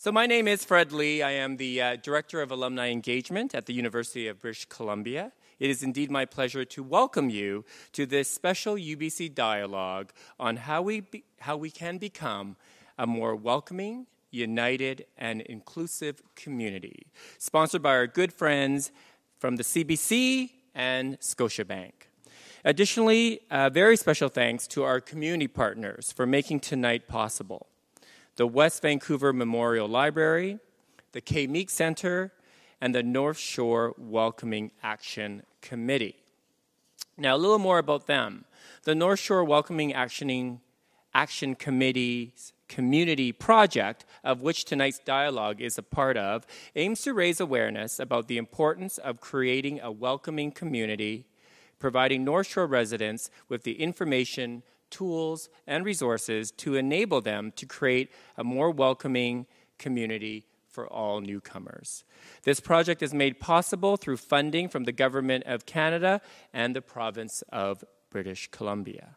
So my name is Fred Lee. I am the Director of Alumni Engagement at the University of British Columbia. It is indeed my pleasure to welcome you to this special UBC dialogue on how we can become a more welcoming, united, and inclusive community, sponsored by our good friends from the CBC and Scotiabank. Additionally, very special thanks to our community partners for making tonight possible. The West Vancouver Memorial Library, the Kay Meek Centre, and the North Shore Welcoming Action Committee. Now, a little more about them. The North Shore Welcoming Action Committee's community project, of which tonight's dialogue is a part of, aims to raise awareness about the importance of creating a welcoming community, providing North Shore residents with the information, tools, and resources to enable them to create a more welcoming community for all newcomers. This project is made possible through funding from the Government of Canada and the Province of British Columbia.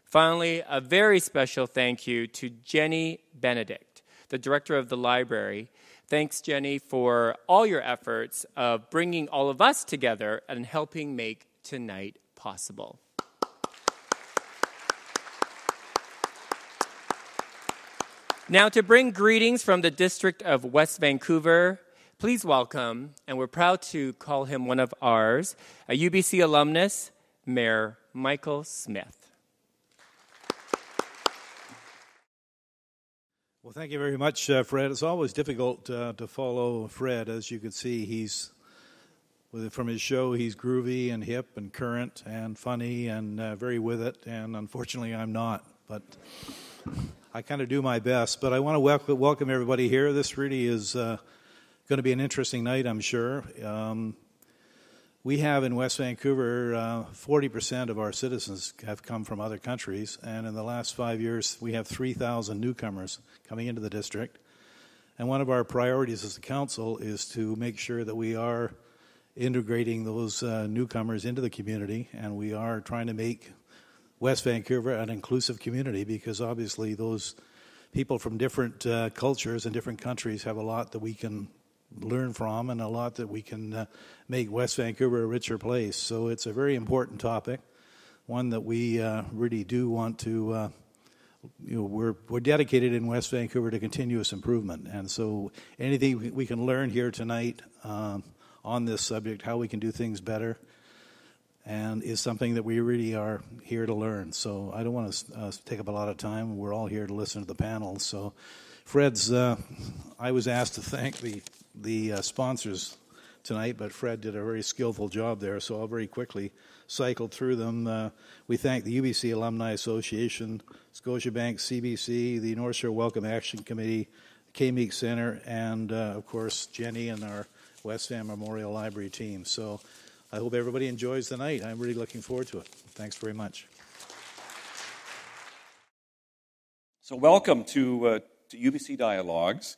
Finally, a very special thank you to Jenny Benedict, the Director of the Library. Thanks, Jenny, for all your efforts of bringing all of us together and helping make tonight possible. Now, to bring greetings from the District of West Vancouver, please welcome, and we're proud to call him one of ours, a UBC alumnus, Mayor Michael Smith. Well, thank you very much, Fred. It's always difficult to follow Fred. As you can see, from his show, he's groovy and hip and current and funny and very with it, and unfortunately I'm not, but I kind of do my best. But I want to welcome everybody here. This really is going to be an interesting night, I'm sure. We have in West Vancouver, 40% of our citizens have come from other countries, and in the last 5 years, we have 3,000 newcomers coming into the district. And one of our priorities as a council is to make sure that we are integrating those newcomers into the community, and we are trying to make West Vancouver an inclusive community, because obviously those people from different cultures and different countries have a lot that we can learn from and a lot that we can make West Vancouver a richer place. So it's a very important topic, one that we really do want to, we're dedicated in West Vancouver to continuous improvement. And so anything we can learn here tonight on this subject, how we can do things better, and is something that we really are here to learn. So I don't want to take up a lot of time. We're all here to listen to the panel. So Fred's, I was asked to thank the sponsors tonight, but Fred did a very skillful job there, so I'll very quickly cycle through them. We thank the UBC Alumni Association, Scotiabank, CBC, the North Shore Welcome Action Committee, Kay Meek Centre, and of course Jenny and our West Van Memorial Library team. So I hope everybody enjoys the night. I'm really looking forward to it. Thanks very much. So welcome to UBC Dialogues,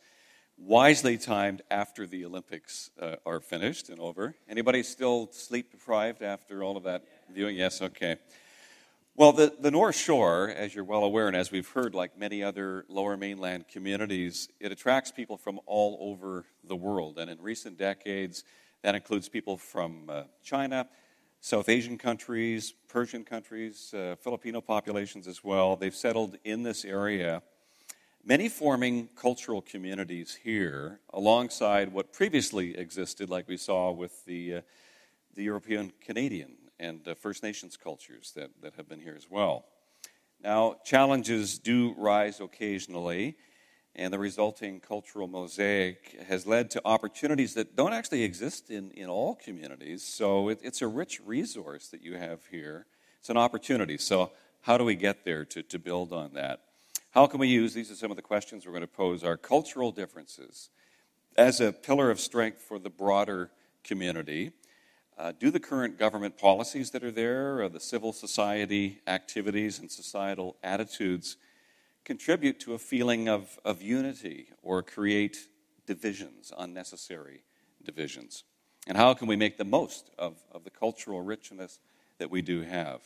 wisely timed after the Olympics are finished and over. Anybody still sleep deprived after all of that viewing? Yes, okay. Well, the North Shore, as you're well aware, and as we've heard, like many other Lower Mainland communities, it attracts people from all over the world. And in recent decades, that includes people from China, South Asian countries, Persian countries, Filipino populations as well. They've settled in this area, many forming cultural communities here alongside what previously existed, like we saw with the European Canadian and First Nations cultures that have been here as well. Now, challenges do rise occasionally, and the resulting cultural mosaic has led to opportunities that don't actually exist in all communities. So it's a rich resource that you have here. It's an opportunity. So how do we get there to build on that? How can we use, these are some of the questions we're going to pose, our cultural differences as a pillar of strength for the broader community? Do the current government policies that are there, or the civil society activities and societal attitudes contribute to a feeling of unity or create divisions, unnecessary divisions? And how can we make the most of the cultural richness that we do have?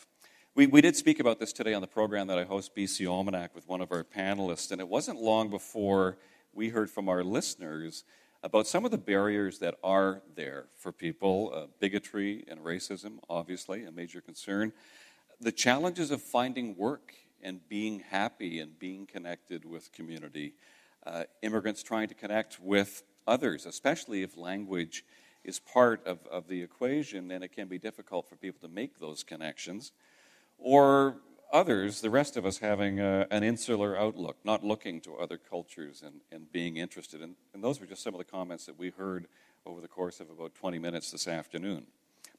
We did speak about this today on the program that I host, BC Almanac, with one of our panelists, and it wasn't long before we heard from our listeners about some of the barriers that are there for people. Bigotry and racism, obviously, a major concern. The challenges of finding work and being happy and being connected with community. Immigrants trying to connect with others, especially if language is part of the equation, and it can be difficult for people to make those connections. Or others, the rest of us, having an insular outlook, not looking to other cultures and being interested. And those were just some of the comments that we heard over the course of about 20 minutes this afternoon.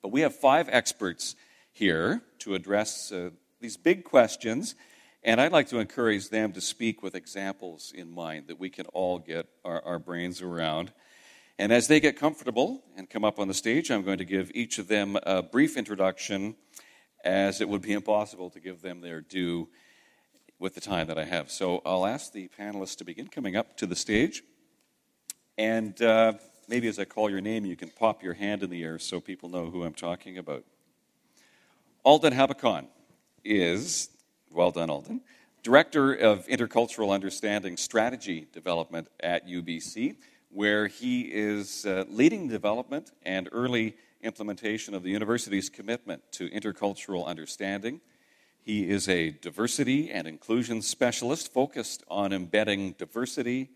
But we have 5 experts here to address these big questions, and I'd like to encourage them to speak with examples in mind that we can all get our brains around. And as they get comfortable and come up on the stage, I'm going to give each of them a brief introduction, as it would be impossible to give them their due with the time that I have. So I'll ask the panelists to begin coming up to the stage. And maybe as I call your name, you can pop your hand in the air so people know who I'm talking about. Alden Habakon is, well done, Alden, Director of Intercultural Understanding Strategy Development at UBC, where he is leading development and early implementation of the university's commitment to intercultural understanding. He is a diversity and inclusion specialist focused on embedding diversity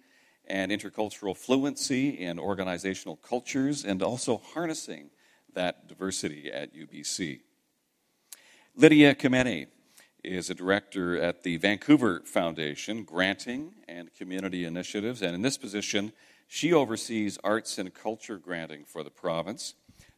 and intercultural fluency in organizational cultures and also harnessing that diversity at UBC. Lydia Kameni is a director at the Vancouver Foundation, Granting and Community Initiatives, and in this position, she oversees arts and culture granting for the province,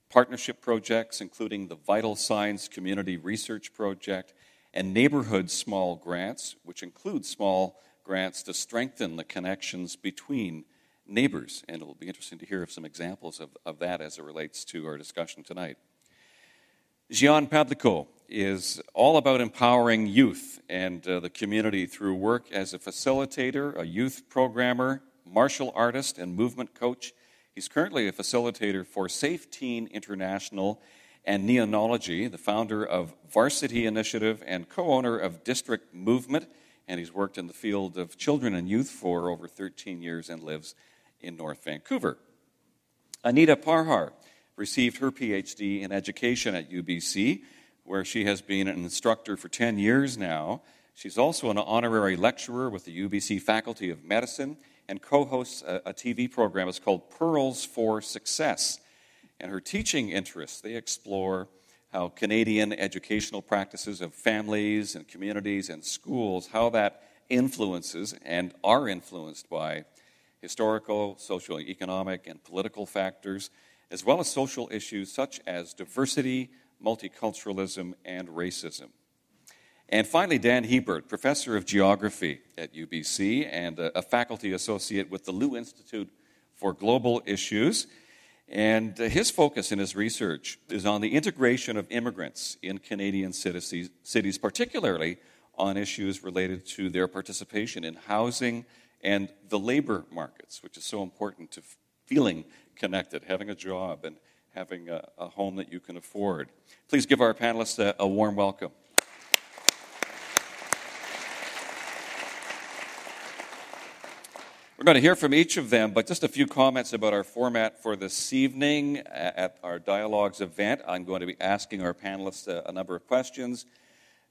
partnership projects including the Vital Signs Community Research Project, and neighborhood small grants, which include small grants to strengthen the connections between neighbors. And it will be interesting to hear some examples of that as it relates to our discussion tonight. Gian Pavlico is all about empowering youth and the community through work as a facilitator, a youth programmer, martial artist, and movement coach. He's currently a facilitator for Safe Teen International and Neonology, the founder of Varsity Initiative and co-owner of District Movement, and he's worked in the field of children and youth for over 13 years and lives in North Vancouver. Anita Parhar received her PhD in education at UBC, where she has been an instructor for 10 years now. She's also an honorary lecturer with the UBC Faculty of Medicine and co-hosts a TV program. It's called Pearls for Success. And her teaching interests, they explore how Canadian educational practices of families and communities and schools, how that influences and are influenced by historical, social, economic, and political factors, as well as social issues such as diversity, multiculturalism, and racism. And finally, Dan Hebert, professor of geography at UBC and a faculty associate with the Lew Institute for Global Issues. And his focus in his research is on the integration of immigrants in Canadian cities, particularly on issues related to their participation in housing and the labor markets, which is so important to feeling connected, having a job, and having a home that you can afford. Please give our panelists a warm welcome. We're going to hear from each of them, but just a few comments about our format for this evening. At our Dialogues event, I'm going to be asking our panelists a number of questions.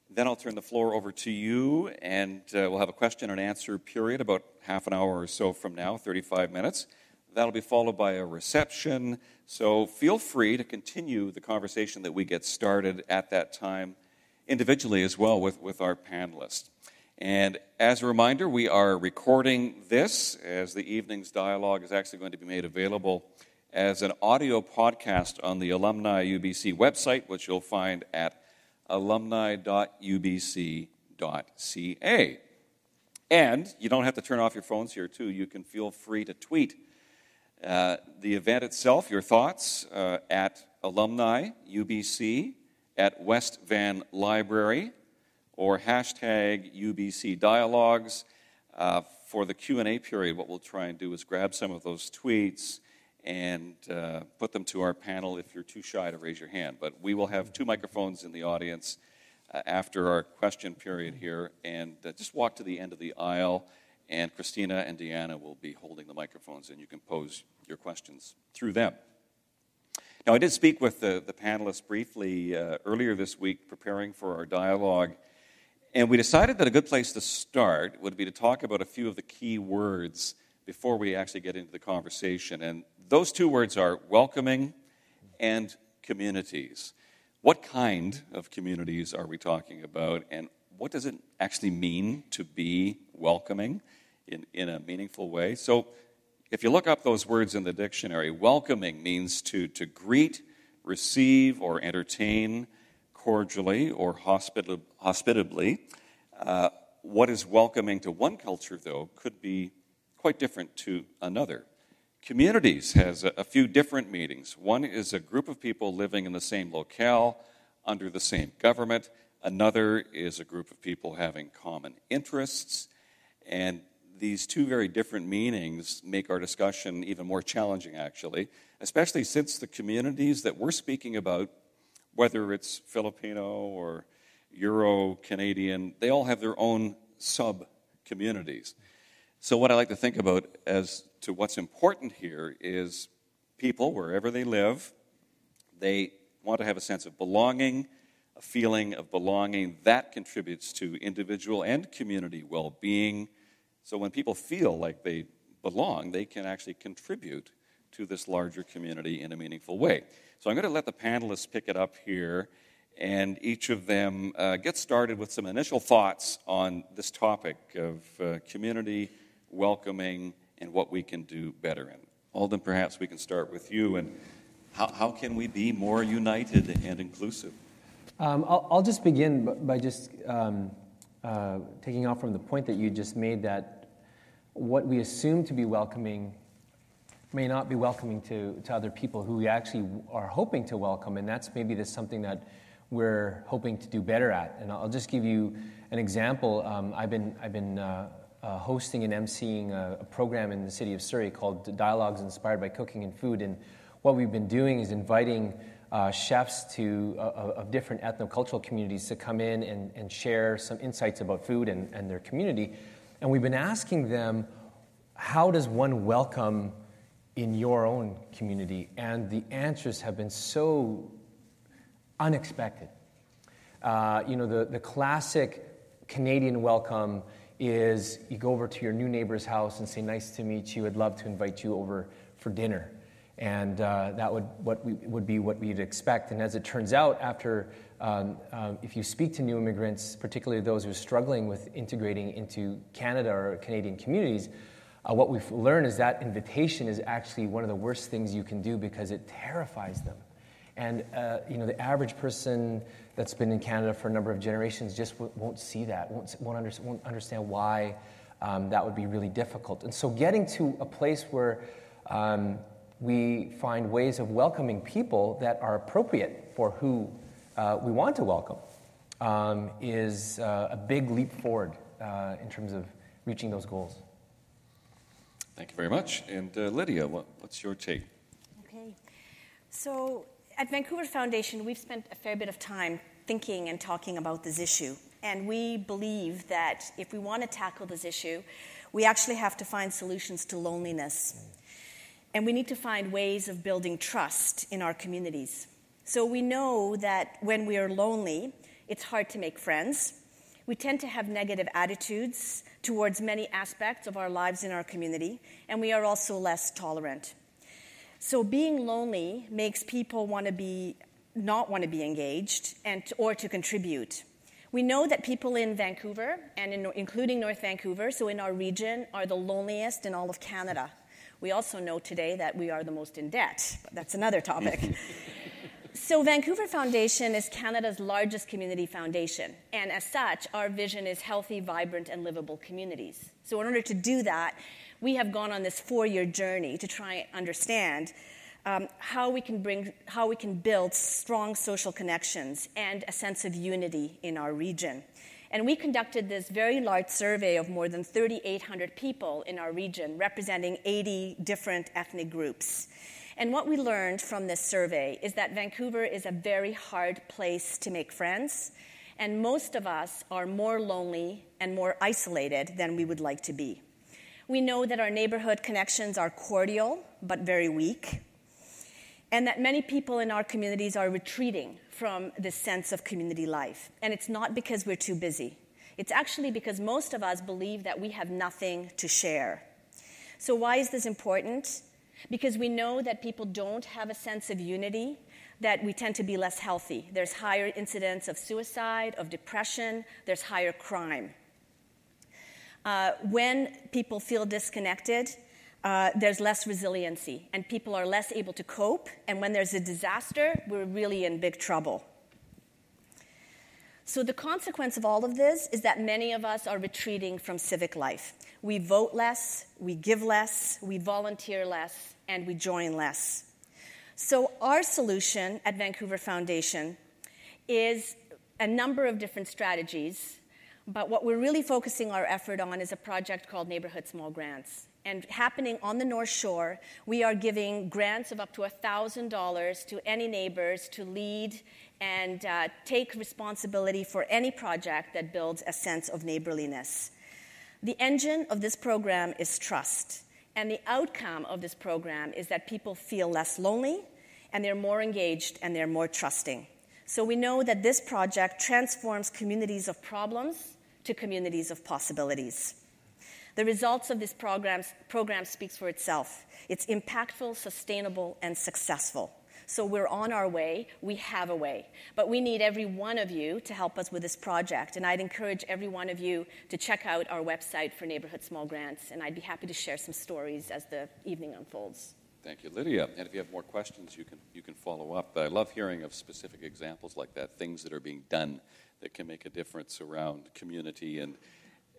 Then I'll turn the floor over to you, and we'll have a question and answer period about half an hour or so from now, 35 minutes. That'll be followed by a reception, so feel free to continue the conversation that we get started at that time individually as well with our panelists. And as a reminder, we are recording this as the evening's dialogue is actually going to be made available as an audio podcast on the Alumni UBC website, which you'll find at alumni.ubc.ca. And you don't have to turn off your phones here, too. You can feel free to tweet the event itself, your thoughts, at Alumni UBC, at West Van Library, or hashtag UBC Dialogues. For the Q&A period, what we'll try and do is grab some of those tweets and put them to our panel if you're too shy to raise your hand. But we will have 2 microphones in the audience after our question period here, and just walk to the end of the aisle and Christina and Deanna will be holding the microphones, and you can pose your questions through them. Now, I did speak with the panelists briefly earlier this week preparing for our dialogue, and we decided that a good place to start would be to talk about a few of the key words before we actually get into the conversation. And those two words are welcoming and communities. What kind of communities are we talking about, and what does it actually mean to be welcoming in a meaningful way? So if you look up those words in the dictionary, welcoming means to greet, receive, or entertain cordially or hospitably. What is welcoming to one culture, though, could be quite different to another. Communities has a few different meanings. One is a group of people living in the same locale, under the same government. Another is a group of people having common interests. And these two very different meanings make our discussion even more challenging, actually, especially since the communities that we're speaking about, whether it's Filipino or Euro-Canadian, they all have their own sub-communities. So what I like to think about as to what's important here is people, wherever they live, they want to have a sense of belonging, a feeling of belonging that contributes to individual and community well-being. So when people feel like they belong, they can actually contribute to this larger community in a meaningful way. So I'm going to let the panelists pick it up here, and each of them get started with some initial thoughts on this topic of community, welcoming, and what we can do better. And Alden, perhaps we can start with you, and how can we be more united and inclusive? I'll just begin by just taking off from the point that you just made, that what we assume to be welcoming may not be welcoming to other people who we actually are hoping to welcome, and that's maybe something that we're hoping to do better at. And I'll just give you an example. I've been hosting and emceeing a program in the city of Surrey called Dialogues Inspired by Cooking and Food, and what we've been doing is inviting chefs of different ethnocultural communities to come in and share some insights about food and their community. And we've been asking them, how does one welcome in your own community? And the answers have been so unexpected. The classic Canadian welcome is you go over to your new neighbor's house and say, nice to meet you, I'd love to invite you over for dinner. And that would be what we'd expect. And as it turns out, after if you speak to new immigrants, particularly those who are struggling with integrating into Canada or Canadian communities, what we've learned is that invitation is actually one of the worst things you can do because it terrifies them. And the average person that's been in Canada for a number of generations just won't see that, won't understand why that would be really difficult. And so getting to a place where we find ways of welcoming people that are appropriate for who we want to welcome is a big leap forward in terms of reaching those goals. Thank you very much. And Lydia, what's your take? Okay. So at Vancouver Foundation, we've spent a fair bit of time thinking and talking about this issue. And we believe that if we want to tackle this issue, we actually have to find solutions to loneliness. And we need to find ways of building trust in our communities. So we know that when we are lonely, it's hard to make friends. We tend to have negative attitudes towards many aspects of our lives in our community, and we are also less tolerant. So being lonely makes people not want to be engaged or to contribute. We know that people in Vancouver, and including North Vancouver, so in our region, are the loneliest in all of Canada. We also know today that we are the most in debt, but that's another topic. So Vancouver Foundation is Canada's largest community foundation, and as such, our vision is healthy, vibrant, and livable communities. So in order to do that, we have gone on this 4-year journey to try and understand how we can build strong social connections and a sense of unity in our region. And we conducted this very large survey of more than 3,800 people in our region, representing 80 different ethnic groups. And what we learned from this survey is that Vancouver is a very hard place to make friends, and most of us are more lonely and more isolated than we would like to be. We know that our neighborhood connections are cordial but very weak, and that many people in our communities are retreating from this sense of community life. And it's not because we're too busy. It's actually because most of us believe that we have nothing to share. So why is this important? Because we know that people don't have a sense of unity, that we tend to be less healthy. There's higher incidence of suicide, of depression, there's higher crime. When people feel disconnected, there's less resiliency, and people are less able to cope, and when there's a disaster, we're really in big trouble. So the consequence of all of this is that many of us are retreating from civic life. We vote less, we give less, we volunteer less, and we join less. So our solution at Vancouver Foundation is a number of different strategies, but what we're really focusing our effort on is a project called Neighborhood Small Grants. And happening on the North Shore, we are giving grants of up to $1,000 to any neighbors to lead and take responsibility for any project that builds a sense of neighborliness. The engine of this program is trust. And the outcome of this program is that people feel less lonely, and they're more engaged, and they're more trusting. So we know that this project transforms communities of problems to communities of possibilities. The results of this program speaks for itself. It's impactful, sustainable, and successful. So we're on our way. We have a way. But we need every one of you to help us with this project. And I'd encourage every one of you to check out our website for Neighborhood Small Grants. And I'd be happy to share some stories as the evening unfolds. Thank you, Lydia. And if you have more questions, you can follow up. But I love hearing of specific examples like that, things that are being done that can make a difference around community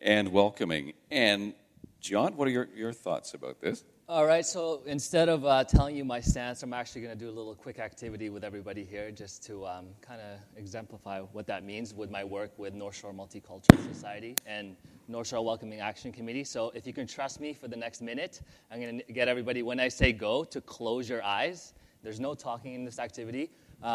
and welcoming. And John, what are your thoughts about this? All right, so instead of telling you my stance, I'm actually going to do a little quick activity with everybody here just to kind of exemplify what that means with my work with North Shore Multicultural Society and North Shore Welcoming Action Committee. So if you can trust me for the next minute, I'm going to get everybody, when I say go, to close your eyes. There's no talking in this activity.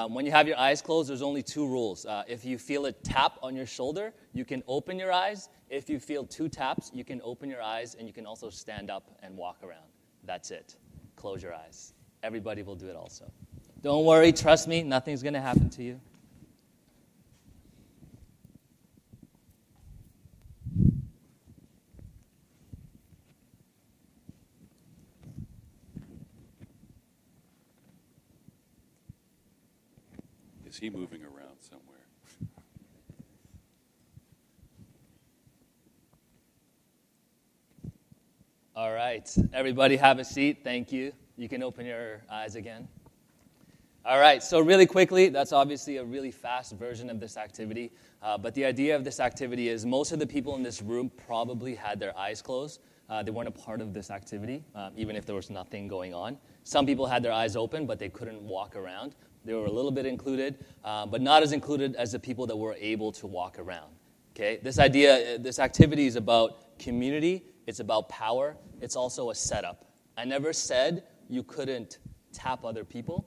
When you have your eyes closed, there's only two rules. If you feel a tap on your shoulder, you can open your eyes. If you feel two taps, you can open your eyes, and you can also stand up and walk around. That's it. Close your eyes. Everybody will do it also. Don't worry, trust me, nothing's going to happen to you. Is he moving around somewhere? All right. Everybody have a seat. Thank you. You can open your eyes again. All right. So really quickly, that's obviously a really fast version of this activity. But the idea of this activity is most of the people in this room probably had their eyes closed. They weren't a part of this activity, even if there was nothing going on. Some people had their eyes open, but they couldn't walk around. They were a little bit included, but not as included as the people that were able to walk around. Okay? This activity is about community. It's about power. It's also a setup. I never said you couldn't tap other people.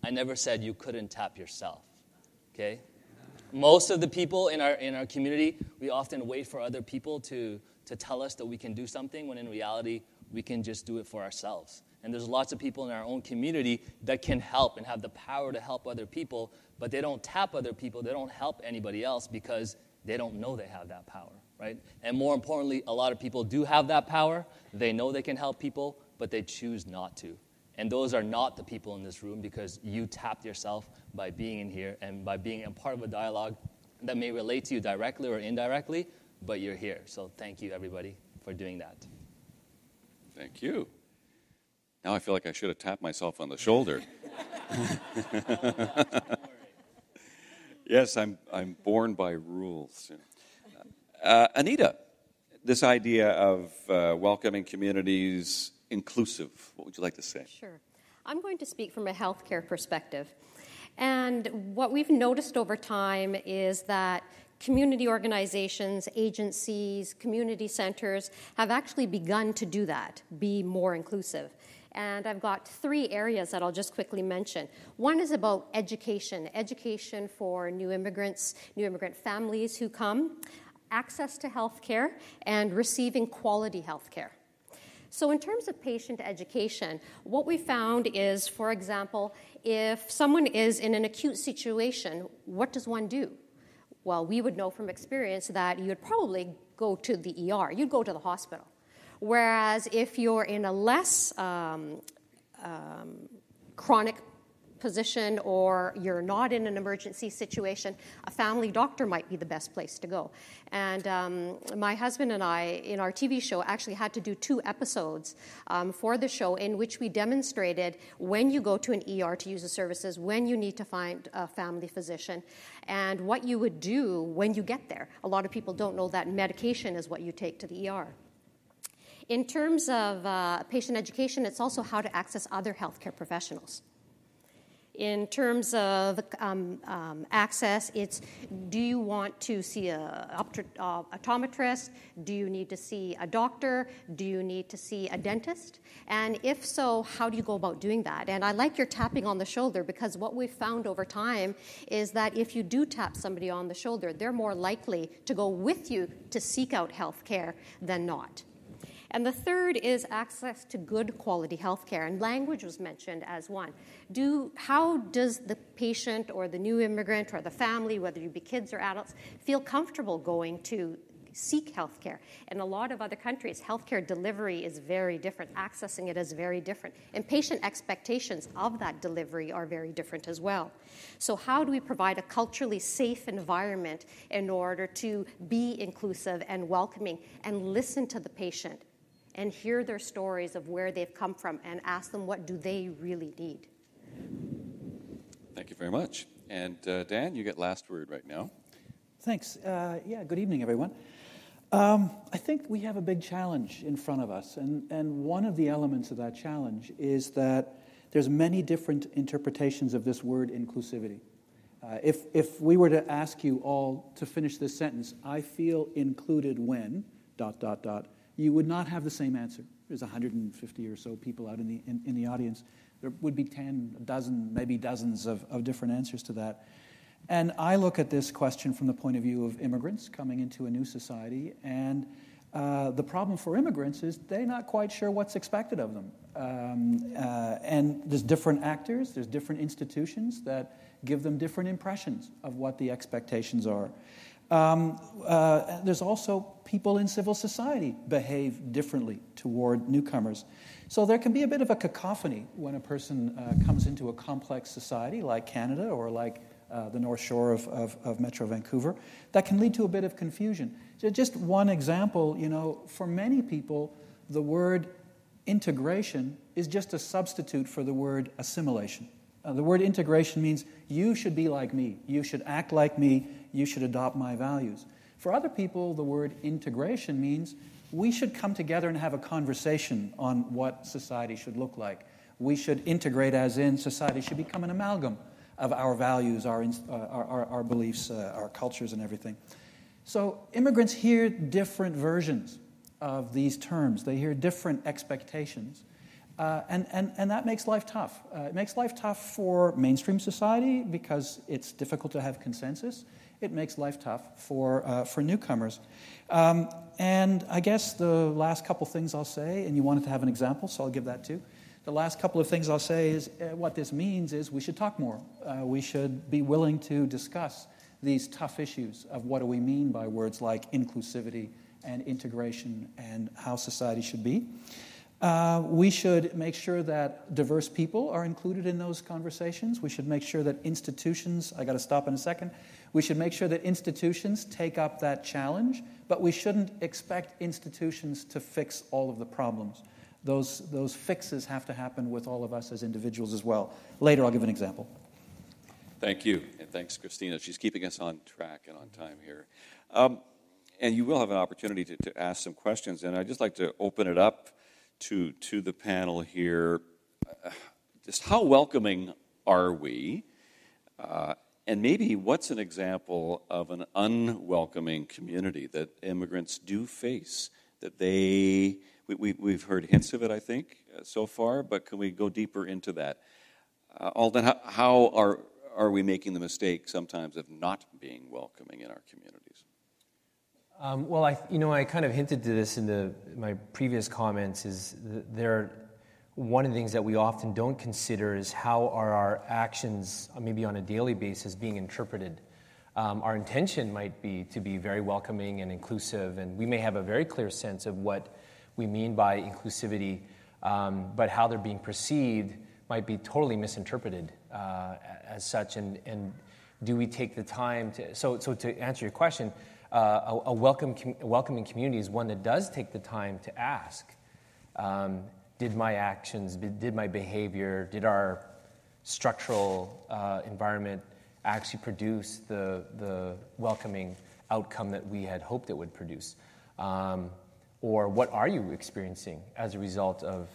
I never said you couldn't tap yourself. Okay? Most of the people in our community, we often wait for other people to tell us that we can do something, when in reality, we can just do it for ourselves. And there's lots of people in our own community that can help and have the power to help other people, but they don't tap other people. They don't help anybody else because they don't know they have that power, right? And more importantly, a lot of people do have that power. They know they can help people, but they choose not to. And those are not the people in this room, because you tapped yourself by being in here and by being a part of a dialogue that may relate to you directly or indirectly, but you're here. So thank you, everybody, for doing that. Thank you. Now I feel like I should have tapped myself on the shoulder. Yes, I'm born by rules. Anita, this idea of welcoming communities, inclusive, what would you like to say? Sure. I'm going to speak from a healthcare perspective. And what we've noticed over time is that community organizations, agencies, community centers have actually begun to do that, be more inclusive. And I've got 3 areas that I'll just quickly mention. One is about education for new immigrants, new immigrant families who come, access to health care, and receiving quality health care. So in terms of patient education, what we found is, for example, if someone is in an acute situation, what does one do? Well, we would know from experience that you'd probably go to the ER. You'd go to the hospital. Whereas if you're in a less chronic position or you're not in an emergency situation, a family doctor might be the best place to go. And my husband and I, in our TV show, actually had to do 2 episodes for the show in which we demonstrated when you go to an ER to use the services, when you need to find a family physician, and what you would do when you get there. A lot of people don't know that medication is what you take to the ER. In terms of patient education, it's also how to access other healthcare professionals. In terms of access, it's do you want to see an optometrist? Do you need to see a doctor? Do you need to see a dentist? And if so, how do you go about doing that? And I like your tapping on the shoulder, because what we've found over time is that if you do tap somebody on the shoulder, they're more likely to go with you to seek out health care than not. And the third is access to good quality health care, and language was mentioned as one. How does the patient or the new immigrant or the family, whether you be kids or adults, feel comfortable going to seek health care? In a lot of other countries, healthcare delivery is very different. Accessing it is very different. And patient expectations of that delivery are very different as well. So how do we provide a culturally safe environment in order to be inclusive and welcoming and listen to the patient and hear their stories of where they've come from and ask them what do they really need? Thank you very much. And Dan, you get last word right now. Thanks. Good evening, everyone. I think we have a big challenge in front of us, and one of the elements of that challenge is that there's many different interpretations of this word inclusivity. If we were to ask you all to finish this sentence, I feel included when, ... you would not have the same answer. There's 150 or so people out in the audience. There would be 10, a dozen, maybe dozens of different answers to that. And I look at this question from the point of view of immigrants coming into a new society, and the problem for immigrants is they're not quite sure what's expected of them. And there's different actors, there's different institutions that give them different impressions of what the expectations are. There's also people in civil society behave differently toward newcomers. So there can be a bit of a cacophony when a person comes into a complex society like Canada or like the North Shore of Metro Vancouver. That can lead to a bit of confusion. So just one example, for many people, the word integration is just a substitute for the word assimilation. The word integration means you should be like me, you should act like me, you should adopt my values. For other people, the word integration means we should come together and have a conversation on what society should look like. We should integrate, as in society should become an amalgam of our values, our beliefs, our cultures, and everything. So immigrants hear different versions of these terms. They hear different expectations. And that makes life tough. It makes life tough for mainstream society because it's difficult to have consensus. It makes life tough for newcomers. And I guess the last couple things I'll say, and you wanted to have an example, so I'll give that too. The last couple of things I'll say is what this means is we should talk more. We should be willing to discuss these tough issues of what do we mean by words like inclusivity and integration and how society should be. We should make sure that diverse people are included in those conversations. We should make sure that institutions, I got to stop in a second, we should make sure that institutions take up that challenge, but we shouldn't expect institutions to fix all of the problems. Those fixes have to happen with all of us as individuals as well. Later, I'll give an example. Thank you, and thanks, Christina. She's keeping us on track and on time here. And you will have an opportunity to ask some questions, and I'd just like to open it up to the panel here. Just how welcoming are we? And maybe what's an example of an unwelcoming community that immigrants do face? That we've heard hints of it, I think, so far, but can we go deeper into that? Alden, how are we making the mistake sometimes of not being welcoming in our communities? Well, I kind of hinted to this in my previous comments. One of the things that we often don't consider is how are our actions, maybe on a daily basis, being interpreted. Our intention might be to be very welcoming and inclusive, and we may have a very clear sense of what we mean by inclusivity, but how they're being perceived might be totally misinterpreted as such. And do we take the time to? So to answer your question, a welcoming community is one that does take the time to ask. Did my actions, did my behavior, did our structural environment actually produce the welcoming outcome that we had hoped it would produce? Or what are you experiencing as a result of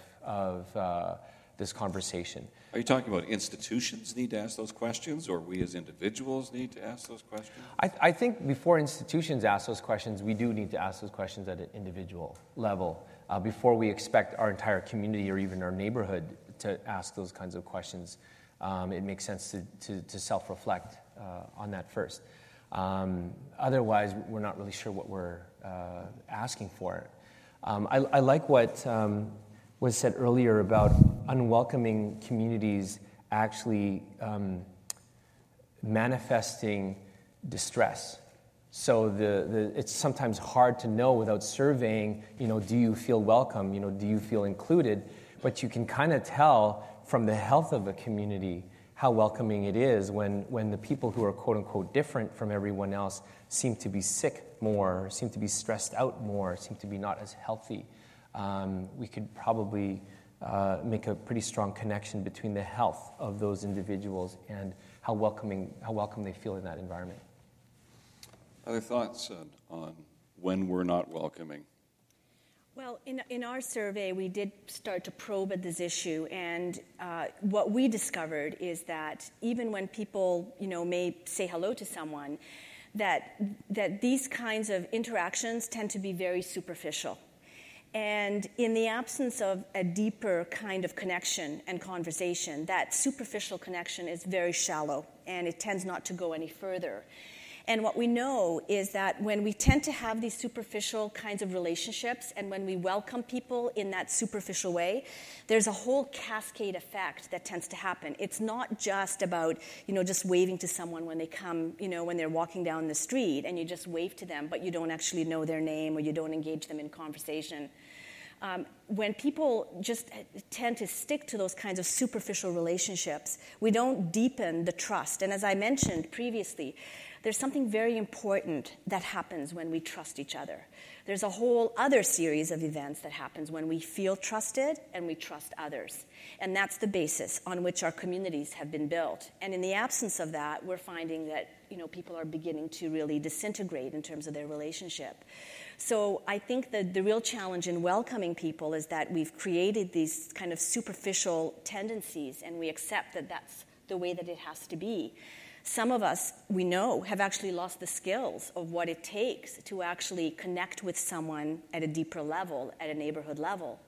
this conversation? Are you talking about institutions need to ask those questions, or we as individuals need to ask those questions? I think before institutions ask those questions, we do need to ask those questions at an individual level. Before we expect our entire community or even our neighborhood to ask those kinds of questions, it makes sense to self-reflect on that first. Otherwise, we're not really sure what we're asking for. I like what was said earlier about unwelcoming communities actually manifesting distress. So it's sometimes hard to know without surveying, do you feel welcome, do you feel included? But you can kind of tell from the health of a community how welcoming it is when the people who are quote-unquote different from everyone else seem to be sick more, seem to be stressed out more, seem to be not as healthy. We could probably make a pretty strong connection between the health of those individuals and how welcome they feel in that environment. Other thoughts on when we're not welcoming? Well, in our survey, we did start to probe at this issue, and what we discovered is that even when people, may say hello to someone, that these kinds of interactions tend to be very superficial. And in the absence of a deeper kind of connection and conversation, that superficial connection is very shallow, and it tends not to go any further. And what we know is that when we tend to have these superficial kinds of relationships and when we welcome people in that superficial way, there's a whole cascade effect that tends to happen. It's not just about, just waving to someone when they come, when they're walking down the street and you just wave to them, but you don't actually know their name or you don't engage them in conversation. When people just tend to stick to those kinds of superficial relationships, we don't deepen the trust. And as I mentioned previously, there's something very important that happens when we trust each other. There's a whole other series of events that happens when we feel trusted and we trust others. And that's the basis on which our communities have been built. And in the absence of that, we're finding that people are beginning to really disintegrate in terms of their relationship. So I think that the real challenge in welcoming people is that we've created these kind of superficial tendencies and we accept that that's the way that it has to be. Some of us, we know, have actually lost the skills of what it takes to actually connect with someone at a deeper level, at a neighborhood level.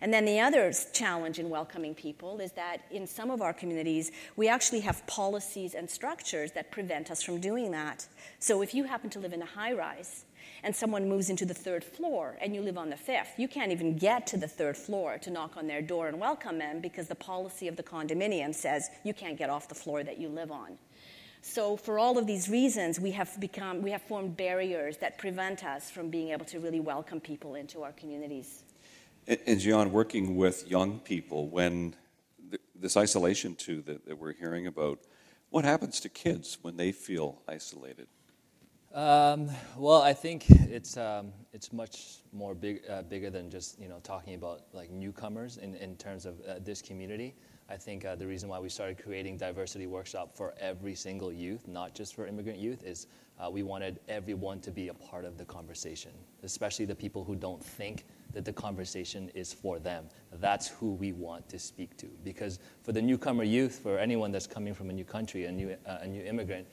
And then the other challenge in welcoming people is that in some of our communities, we actually have policies and structures that prevent us from doing that. So if you happen to live in a high-rise and someone moves into the 3rd floor and you live on the 5th, you can't even get to the 3rd floor to knock on their door and welcome them because the policy of the condominium says you can't get off the floor that you live on. So for all of these reasons, we have formed barriers that prevent us from being able to really welcome people into our communities. And Gian, working with young people, when this isolation too that we're hearing about, what happens to kids when they feel isolated? Well, I think it's much more bigger than just talking about like newcomers in terms of this community. I think the reason why we started creating diversity workshop for every single youth, not just for immigrant youth, is we wanted everyone to be a part of the conversation, especially the people who don't think that the conversation is for them. That's who we want to speak to. Because for the newcomer youth, for anyone that's coming from a new country, a new immigrant,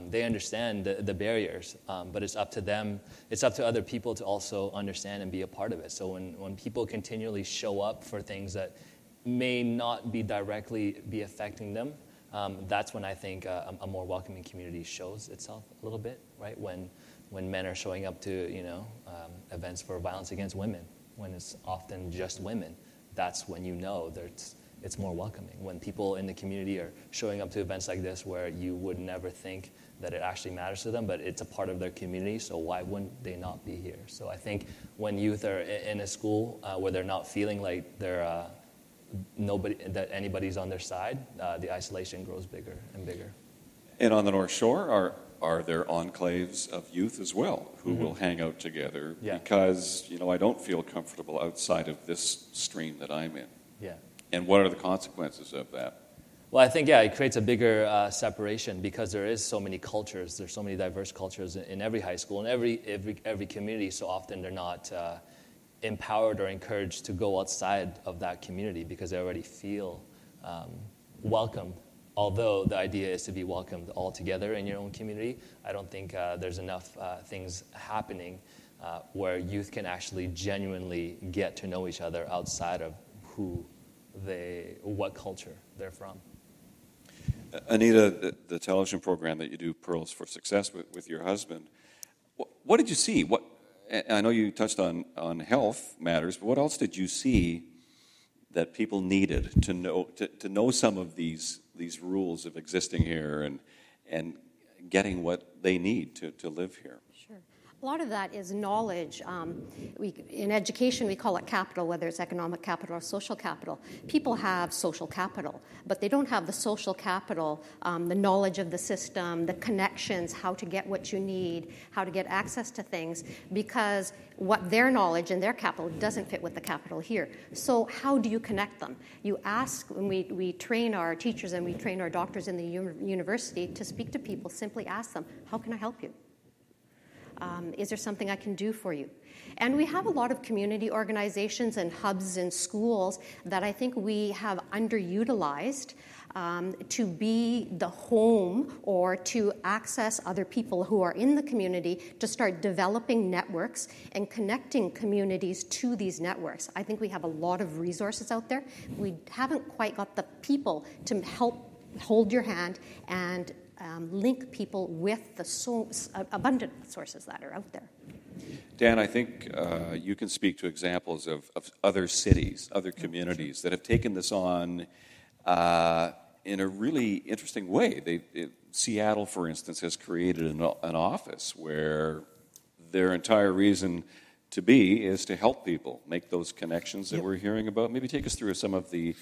they understand the barriers, but it's up to them, it's up to other people to also understand and be a part of it. So when people continually show up for things that may not be directly be affecting them, that's when I think a more welcoming community shows itself a little bit, right? When when men are showing up to, events for violence against women, when it's often just women. That's when you know that it's more welcoming. When people in the community are showing up to events like this where you would never think that it actually matters to them, but it's a part of their community, so why wouldn't they not be here? So I think when youth are in a school where they're not feeling like they're that anybody's on their side, the isolation grows bigger and bigger. And on the North Shore, are there enclaves of youth as well who will hang out together because, I don't feel comfortable outside of this stream that I'm in? Yeah. And what are the consequences of that? Well, I think, it creates a bigger separation because there is so many cultures. There's so many diverse cultures in every high school and every community. So often they're not empowered or encouraged to go outside of that community because they already feel welcomed. Although the idea is to be welcomed all together in your own community, I don't think there's enough things happening where youth can actually genuinely get to know each other outside of what culture they're from. Anita, the television program that you do, Pearls for Success, with your husband, what did you see? I know you touched on health matters, but what else did you see that people needed to know some of these rules of existing here and getting what they need to live here? Sure. A lot of that is knowledge. In education, we call it capital, whether it's economic capital or social capital. People have social capital, but they don't have the social capital, the knowledge of the system, the connections, how to get what you need, how to get access to things, because what their knowledge and their capital doesn't fit with the capital here. So how do you connect them? You ask, when we train our teachers and we train our doctors in the university to speak to people, simply ask them, how can I help you? Is there something I can do for you? And we have a lot of community organizations and hubs in schools that I think we have underutilized to be the home or to access other people who are in the community to start developing networks and connecting communities to these networks. I think we have a lot of resources out there. We haven't quite got the people to help hold your hand and link people with the abundant sources that are out there. Dan, I think you can speak to examples of other cities, other communities that have taken this on in a really interesting way. Seattle, for instance, has created an office where their entire reason to be is to help people make those connections that we're hearing about. Maybe take us through some of the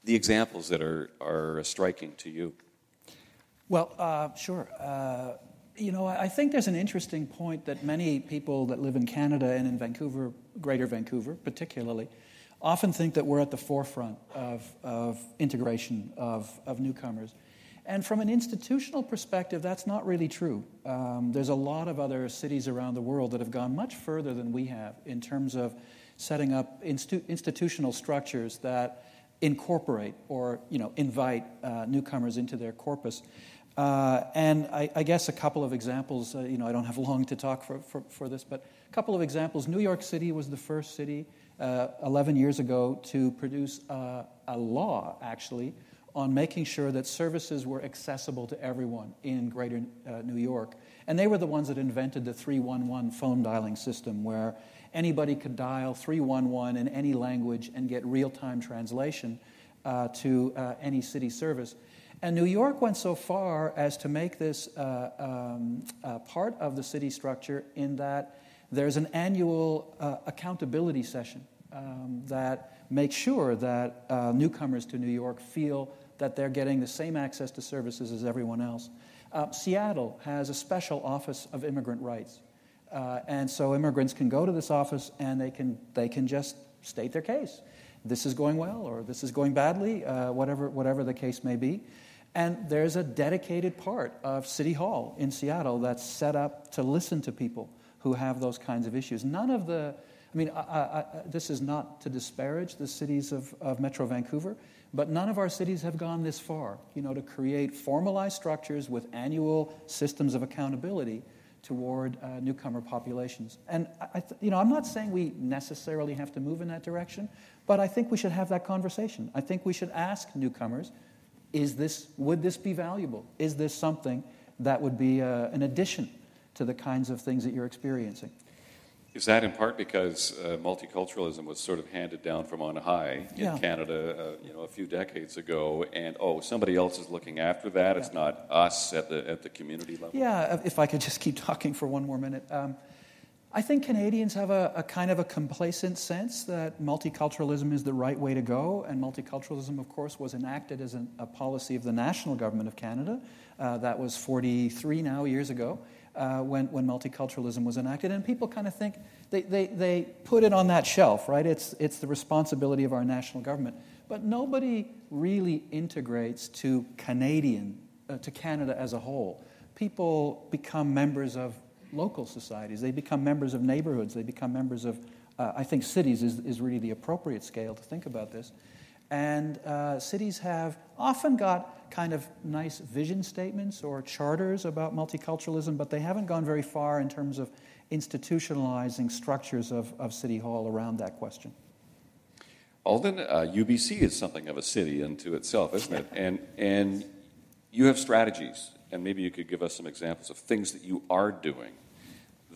examples that are striking to you. Well, sure. I think there's an interesting point that many people that live in Canada and in Vancouver, Greater Vancouver particularly, often think that we're at the forefront of integration of newcomers. And from an institutional perspective, that's not really true. There's a lot of other cities around the world that have gone much further than we have in terms of setting up institutional structures that incorporate or invite newcomers into their corpus. And I guess a couple of examples, I don't have long to talk for this, but a couple of examples. New York City was the first city 11 years ago to produce a law, actually, on making sure that services were accessible to everyone in Greater New York. And they were the ones that invented the 311 phone dialing system, where anybody could dial 311 in any language and get real-time translation to any city service. And New York went so far as to make this part of the city structure in that there's an annual accountability session that makes sure that newcomers to New York feel that they're getting the same access to services as everyone else. Seattle has a special office of immigrant rights. And so immigrants can go to this office and they can just state their case. This is going well or this is going badly, whatever the case may be. And there's a dedicated part of City Hall in Seattle that's set up to listen to people who have those kinds of issues. None of the, this is not to disparage the cities of Metro Vancouver, but none of our cities have gone this far, to create formalized structures with annual systems of accountability toward newcomer populations. And I'm not saying we necessarily have to move in that direction, but I think we should have that conversation. I think we should ask newcomers, would this be valuable? Is this something that would be an addition to the kinds of things that you're experiencing. Is that in part because multiculturalism was sort of handed down from on high in Canada, a few decades ago, and somebody else is looking after that? It's not us at the community level. Yeah, if I could just keep talking for one more minute. I think Canadians have a kind of a complacent sense that multiculturalism is the right way to go, and multiculturalism, of course, was enacted as a policy of the national government of Canada. That was 43 now years ago. When multiculturalism was enacted, and people kind of think they put it on that shelf, right? It's the responsibility of our national government, but nobody really integrates to Canada as a whole. People become members of local societies. They become members of neighborhoods. They become members of, I think cities is really the appropriate scale to think about this. And cities have often got kind of nice vision statements or charters about multiculturalism, but they haven't gone very far in terms of institutionalizing structures of City Hall around that question. Alden, UBC is something of a city unto itself, isn't it? And you have strategies, and maybe you could give us some examples of things that you are doing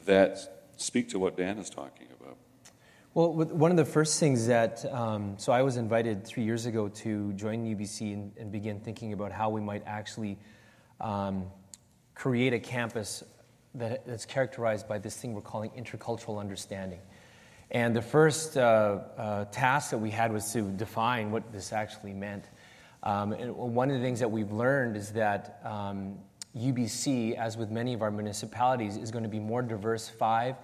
that speak to what Dan is talking about. Well, one of the first things that, so I was invited 3 years ago to join UBC and begin thinking about how we might actually create a campus that's characterized by this thing we're calling intercultural understanding. And the first task that we had was to define what this actually meant. And one of the things that we've learned is that UBC, as with many of our municipalities, is going to be more diverse 5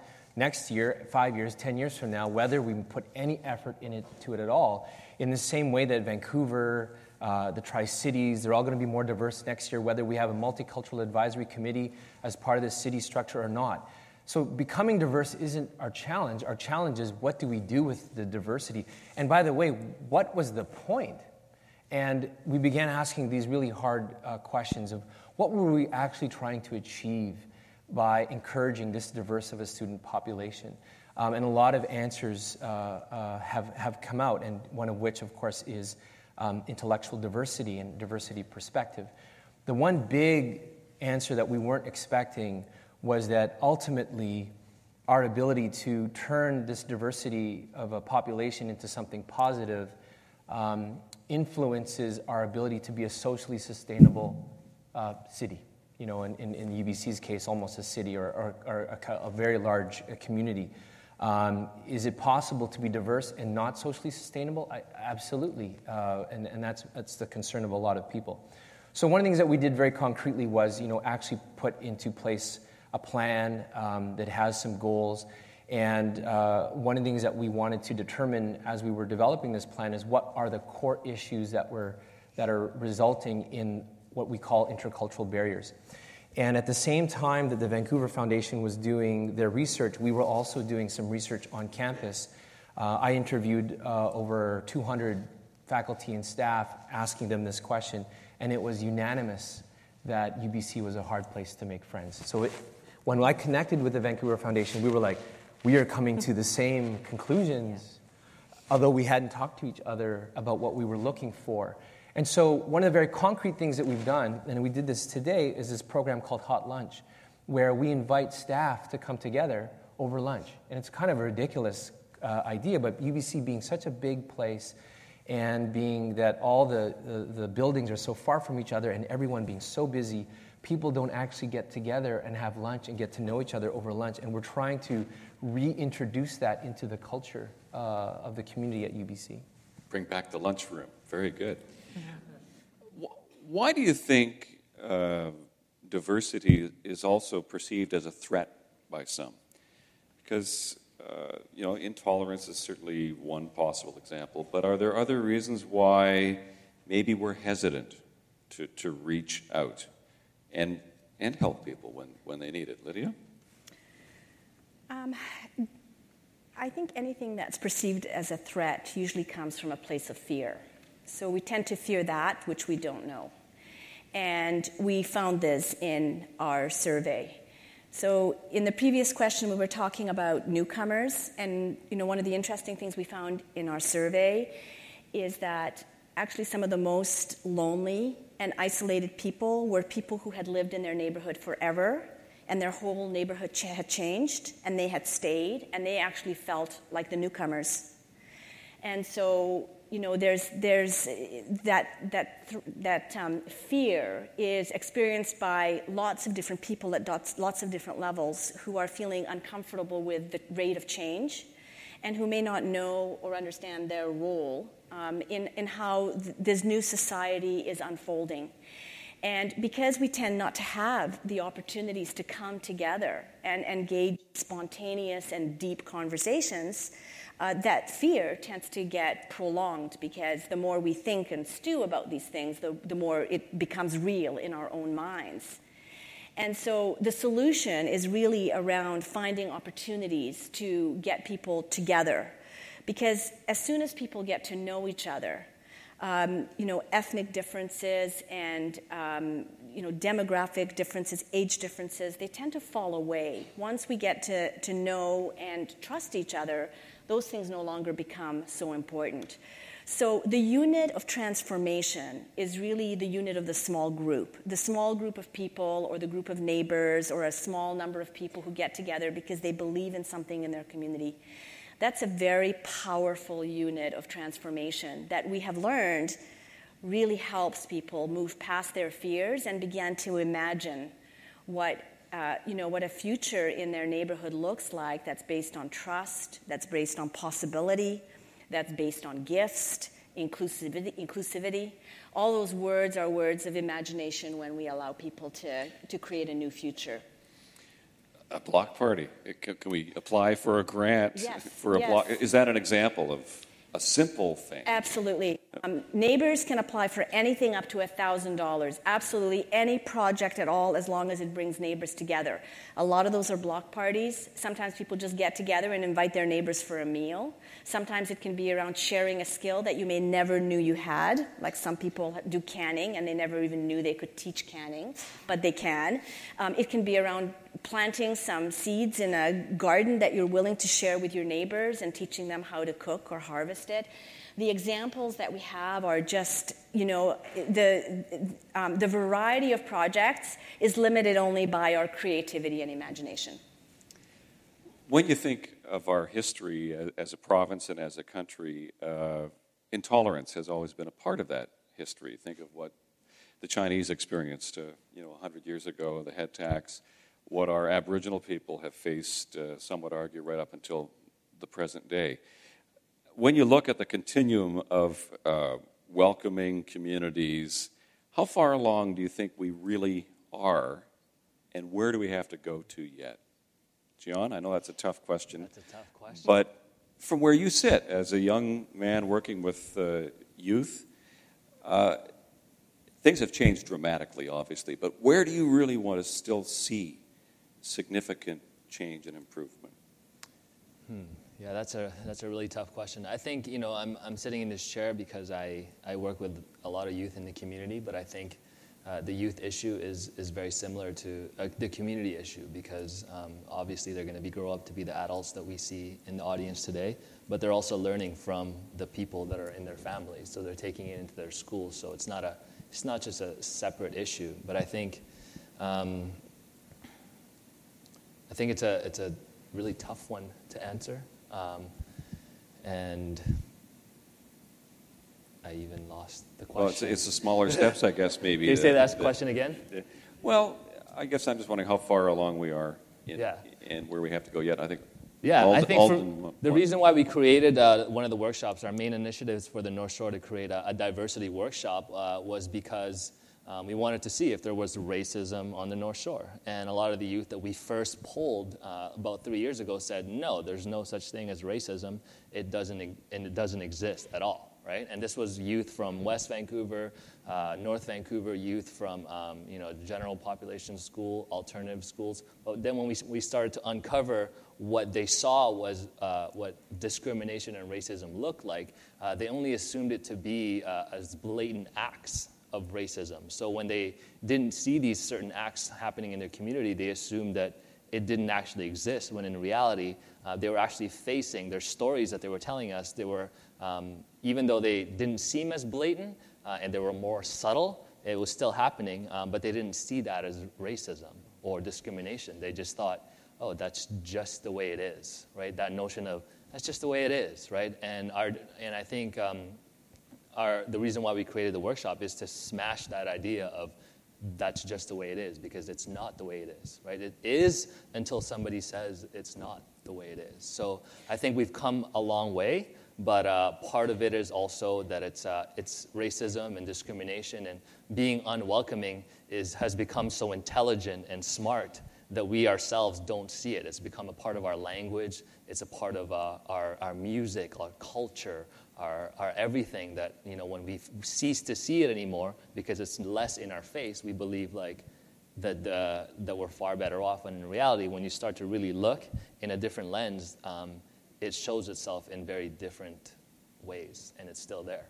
years, 10 years from now, whether we put any effort into it at all. In the same way that Vancouver, the Tri-Cities, they're all going to be more diverse next year, whether we have a multicultural advisory committee as part of the city structure or not. So becoming diverse isn't our challenge. Our challenge is, what do we do with the diversity? And by the way, what was the point? And we began asking these really hard questions of what were we actually trying to achieve by encouraging this diverse of a student population. And a lot of answers have come out, and one of which, of course, is intellectual diversity and diversity perspective. The one big answer that we weren't expecting was that ultimately our ability to turn this diversity of a population into something positive influences our ability to be a socially sustainable city. You know, in UBC's case, almost a city or a very large community. Is it possible to be diverse and not socially sustainable? Absolutely, and that's the concern of a lot of people. So one of the things that we did very concretely was, actually put into place a plan that has some goals. And one of the things that we wanted to determine as we were developing this plan is what are the core issues that are resulting in what we call intercultural barriers. And at the same time that the Vancouver Foundation was doing their research, we were also doing some research on campus. I interviewed over 200 faculty and staff asking them this question, and it was unanimous that UBC was a hard place to make friends. So when I connected with the Vancouver Foundation, we were like, we are coming to the same conclusions, although we hadn't talked to each other about what we were looking for. And so one of the very concrete things that we've done, and we did this today, is this program called Hot Lunch, where we invite staff to come together over lunch. And it's kind of a ridiculous idea, but UBC being such a big place and being that all the buildings are so far from each other and everyone being so busy, people don't actually get together and have lunch and get to know each other over lunch. And we're trying to reintroduce that into the culture of the community at UBC. Bring back the lunchroom. Very good. Why do you think diversity is also perceived as a threat by some? Because, intolerance is certainly one possible example, but are there other reasons why maybe we're hesitant to reach out and help people when they need it? Lydia? I think anything that's perceived as a threat usually comes from a place of fear. So we tend to fear that which we don't know. And we found this in our survey. So in the previous question, we were talking about newcomers. And, one of the interesting things we found in our survey is that actually some of the most lonely and isolated people were people who had lived in their neighborhood forever, and their whole neighborhood had changed, and they had stayed, and they actually felt like the newcomers. And so, there's that fear is experienced by lots of different people at lots of different levels who are feeling uncomfortable with the rate of change, and who may not know or understand their role in how this new society is unfolding. And because we tend not to have the opportunities to come together and engage spontaneous and deep conversations, that fear tends to get prolonged, because the more we think and stew about these things, the more it becomes real in our own minds. And so the solution is really around finding opportunities to get people together. Because as soon as people get to know each other, ethnic differences and demographic differences, age differences, they tend to fall away. Once we get to know and trust each other, those things no longer become so important. So the unit of transformation is really the unit of the small group of people, or the group of neighbors, or a small number of people who get together because they believe in something in their community. That's a very powerful unit of transformation that we have learned really helps people move past their fears and begin to imagine what a future in their neighborhood looks like, that's based on trust, that's based on possibility, that's based on gifts, inclusivity. All those words are words of imagination when we allow people to create a new future. A block party. Can we apply for a grant? Yes. Block? Is that an example of a simple thing? Absolutely. Neighbors can apply for anything up to $1,000. Absolutely any project at all, as long as it brings neighbors together. A lot of those are block parties. Sometimes people just get together and invite their neighbors for a meal. Sometimes it can be around sharing a skill that you may never knew you had. Like some people do canning, and they never even knew they could teach canning, but they can. It can be around planting some seeds in a garden that you're willing to share with your neighbors and teaching them how to cook or harvest it. The examples that we have are just, the variety of projects is limited only by our creativity and imagination. When you think of our history as a province and as a country, intolerance has always been a part of that history. Think of what the Chinese experienced, 100 years ago, the head tax, what our Aboriginal people have faced, some would argue, right up until the present day. When you look at the continuum of welcoming communities, how far along do you think we really are, and where do we have to go to yet? John, I know that's a tough question. That's a tough question. But from where you sit as a young man working with youth, things have changed dramatically, obviously, but where do you really want to still see significant change and improvement? Yeah, that's a really tough question. I think, I'm sitting in this chair because I work with a lot of youth in the community, but I think the youth issue is very similar to the community issue, because obviously they're going to grow up to be the adults that we see in the audience today, but they're also learning from the people that are in their families, so they're taking it into their schools. So it's not just a separate issue, but I think it's a really tough one to answer. And I even lost the question. Well, it's the smaller steps, I guess, maybe. Can you say that question again? Well, I guess I'm just wondering how far along we are and where we have to go yet. I think. Yeah, I think the reason why we created one of the workshops, our main initiatives for the North Shore to create a diversity workshop was because we wanted to see if there was racism on the North Shore. And a lot of the youth that we first polled about 3 years ago said, no, there's no such thing as racism. It doesn't exist at all, right? And this was youth from West Vancouver, North Vancouver, youth from general population school, alternative schools. But then when we started to uncover what they saw was what discrimination and racism looked like, they only assumed it to be as blatant acts of racism. So when they didn't see these certain acts happening in their community, they assumed that it didn't actually exist, when in reality, they were actually facing their stories that they were telling us. They were, even though they didn't seem as blatant and they were more subtle, it was still happening, but they didn't see that as racism or discrimination. They just thought, oh, that's just the way it is, right? That notion of that's just the way it is, right? And I think the reason why we created the workshop is to smash that idea of that's just the way it is, because it's not the way it is, right? It is until somebody says it's not the way it is. So I think we've come a long way, but part of it is also that it's racism and discrimination and being unwelcoming has become so intelligent and smart that we ourselves don't see it. It's become a part of our language. It's a part of our music, our culture, our everything that, when we cease to see it anymore because it's less in our face, we believe that we're far better off. And in reality, when you start to really look in a different lens, it shows itself in very different ways, and it's still there.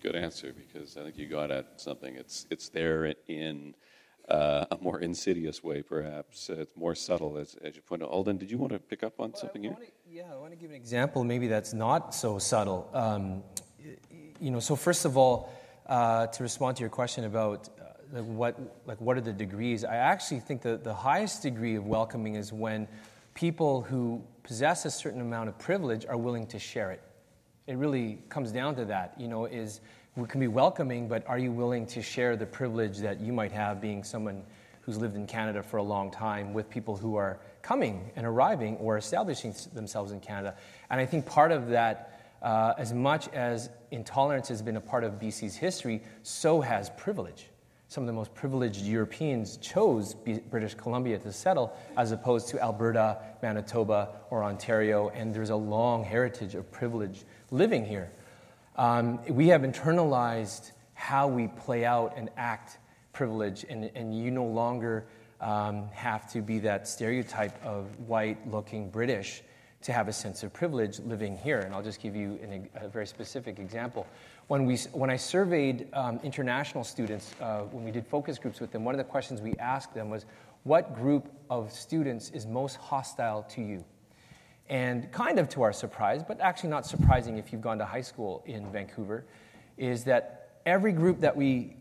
Good answer, because I think you got at something. It's there in a more insidious way, perhaps. It's more subtle, as you point out. Alden, did you want to pick up on something here? I want to give an example maybe that's not so subtle. So first of all, to respond to your question about what are the degrees, I actually think that the highest degree of welcoming is when people who possess a certain amount of privilege are willing to share it. It really comes down to that, is we can be welcoming, but are you willing to share the privilege that you might have being someone who's lived in Canada for a long time with people who are coming and arriving or establishing themselves in Canada? And I think part of that, as much as intolerance has been a part of BC's history, so has privilege. Some of the most privileged Europeans chose British Columbia to settle as opposed to Alberta, Manitoba, or Ontario, and there's a long heritage of privilege living here. We have internalized how we play out and act privilege, and you no longer have to be that stereotype of white-looking British to have a sense of privilege living here. And I'll just give you a very specific example. When I surveyed international students, when we did focus groups with them, one of the questions we asked them was, what group of students is most hostile to you? And kind of to our surprise, but actually not surprising if you've gone to high school in Vancouver, is that every group that we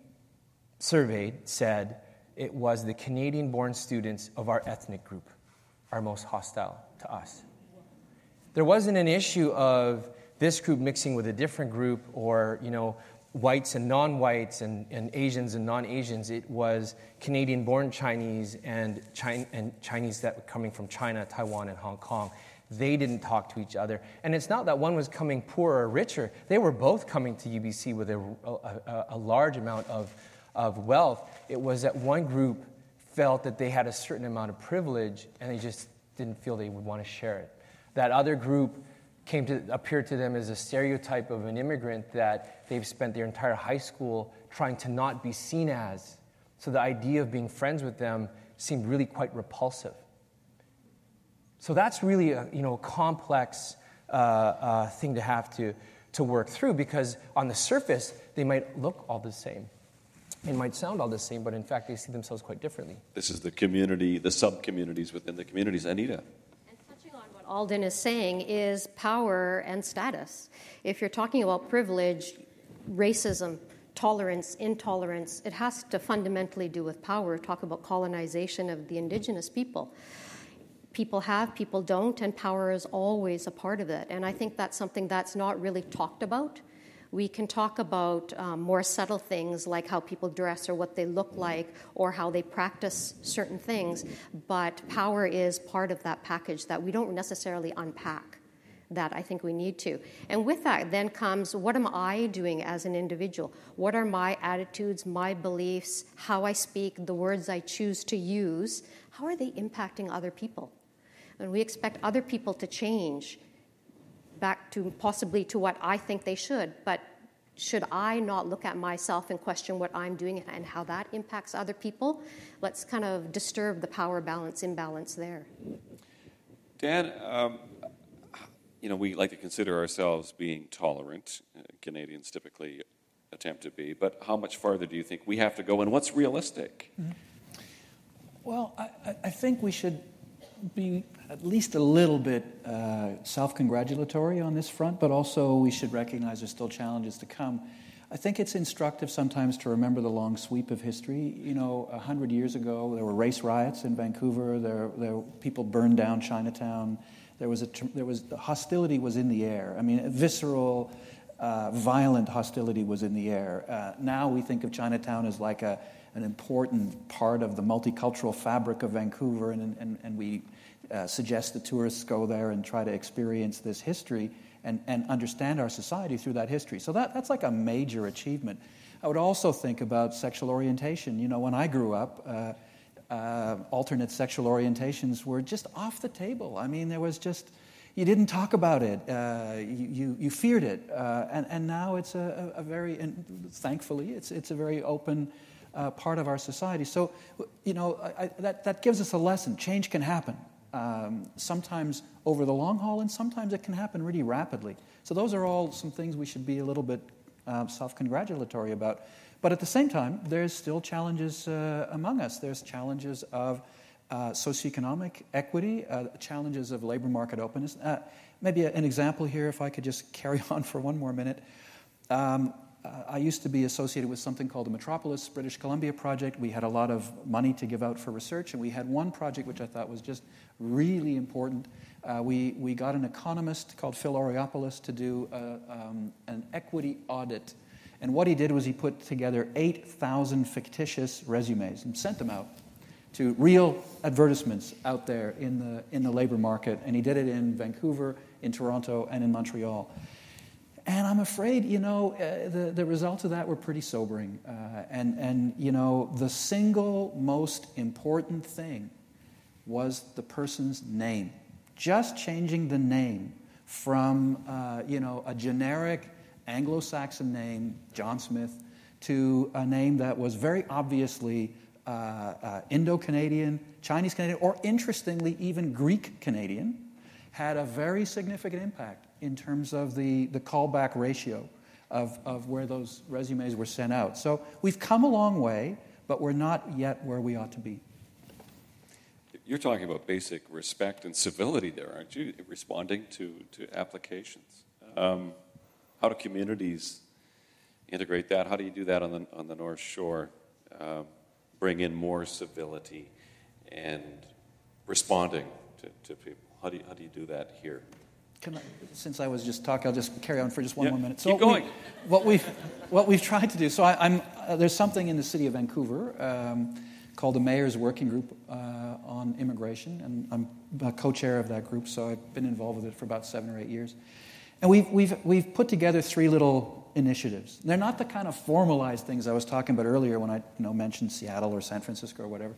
surveyed said it was the Canadian-born students of our ethnic group are most hostile to us. There wasn't an issue of this group mixing with a different group or, whites and non-whites and Asians and non-Asians. It was Canadian-born Chinese and Chinese that were coming from China, Taiwan, and Hong Kong. They didn't talk to each other. And it's not that one was coming poorer or richer. They were both coming to UBC with a large amount of wealth. It was that one group felt that they had a certain amount of privilege and they just didn't feel they would want to share it. That other group came to appear to them as a stereotype of an immigrant that they've spent their entire high school trying to not be seen as. So the idea of being friends with them seemed really quite repulsive. So that's really a complex thing to have to work through, because on the surface they might look all the same. They might sound all the same, but in fact they see themselves quite differently. This is the community, the sub-communities within the communities. Anita? Alden is saying is power and status. If you're talking about privilege, racism, tolerance, intolerance, it has to fundamentally do with power. Talk about colonization of the Indigenous people. People have, people don't, and power is always a part of it. And I think that's something that's not really talked about. We can talk about more subtle things like how people dress or what they look like or how they practice certain things, but power is part of that package that we don't necessarily unpack, that I think we need to. And with that then comes, what am I doing as an individual? What are my attitudes, my beliefs, how I speak, the words I choose to use? How are they impacting other people? And we expect other people to change back to possibly to what I think they should, but should I not look at myself and question what I'm doing and how that impacts other people? Let's kind of disturb the power balance, imbalance there. Dan, we like to consider ourselves being tolerant. Canadians typically attempt to be, but how much farther do you think we have to go, and what's realistic? Mm-hmm. Well, I think we should be at least a little bit self-congratulatory on this front, but also we should recognize there's still challenges to come. I think it's instructive sometimes to remember the long sweep of history. 100 years ago, there were race riots in Vancouver. There people burned down Chinatown. The hostility was in the air. I mean, visceral, violent hostility was in the air. Now we think of Chinatown as like an important part of the multicultural fabric of Vancouver, and we suggest that tourists go there and try to experience this history and understand our society through that history. So that's like a major achievement. I would also think about sexual orientation. When I grew up, alternate sexual orientations were just off the table. I mean, there was just, you didn't talk about it. You feared it. And now it's a very, and thankfully, it's a very open part of our society. So, that gives us a lesson. Change can happen. Sometimes over the long haul, and sometimes it can happen really rapidly. So those are all some things we should be a little bit self-congratulatory about. But at the same time, there's still challenges among us. There's challenges of socioeconomic equity, challenges of labor market openness. Maybe an example here, if I could just carry on for one more minute. I used to be associated with something called the Metropolis British Columbia Project. We had a lot of money to give out for research, and we had one project which I thought was just really important. We got an economist called Phil Oreopoulos to do an equity audit. And what he did was he put together 8,000 fictitious resumes and sent them out to real advertisements out there in the labor market. And he did it in Vancouver, in Toronto, and in Montreal. And I'm afraid, the results of that were pretty sobering. And the single most important thing was the person's name. Just changing the name from, a generic Anglo-Saxon name, John Smith, to a name that was very obviously Indo-Canadian, Chinese-Canadian, or interestingly, even Greek-Canadian, had a very significant impact in terms of the callback ratio of where those resumes were sent out. So we've come a long way, but we're not yet where we ought to be. You're talking about basic respect and civility there, aren't you? Responding to applications. How do communities integrate that? How do you do that on the North Shore? Bring in more civility and responding to people. How do you do that here? Since I was just talking, I'll just carry on for just one more minute. So keep going. What we've tried to do. So there's something in the city of Vancouver called the Mayor's Working Group on Immigration, and I'm a co-chair of that group. So I've been involved with it for about 7 or 8 years. And we've put together 3 little initiatives. They're not the kind of formalized things I was talking about earlier when I mentioned Seattle or San Francisco or whatever.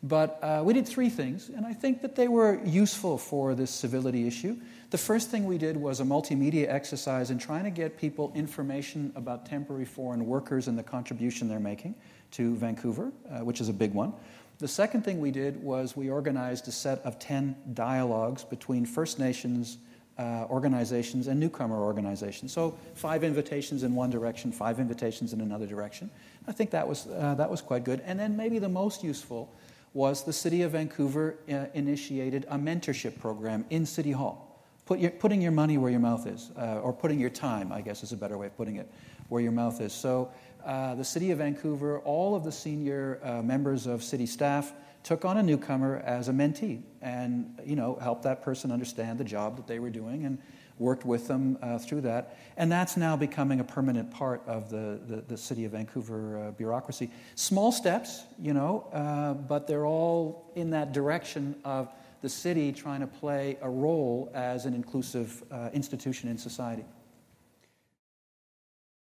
But we did 3 things, and I think that they were useful for this civility issue. The first thing we did was a multimedia exercise in trying to get people information about temporary foreign workers and the contribution they're making to Vancouver, which is a big one. The second thing we did was we organized a set of 10 dialogues between First Nations organizations and newcomer organizations. So 5 invitations in one direction, 5 invitations in another direction. I think that was quite good. And then maybe the most useful was the City of Vancouver initiated a mentorship program in City Hall. Putting your money where your mouth is, or putting your time, I guess is a better way of putting it, where your mouth is. So the City of Vancouver, all of the senior members of city staff took on a newcomer as a mentee and, helped that person understand the job that they were doing and worked with them through that. And that's now becoming a permanent part of the City of Vancouver bureaucracy. Small steps, but they're all in that direction of the city trying to play a role as an inclusive institution in society.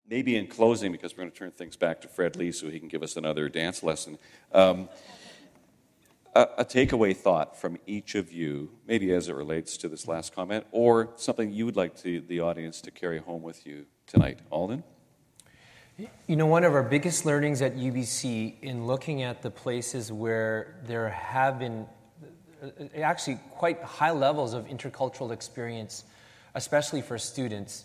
Maybe in closing, because we're going to turn things back to Fred Lee so he can give us another dance lesson, a takeaway thought from each of you, maybe as it relates to this last comment, or something you would like the audience to carry home with you tonight. Alden? One of our biggest learnings at UBC in looking at the places where there have been actually quite high levels of intercultural experience, especially for students,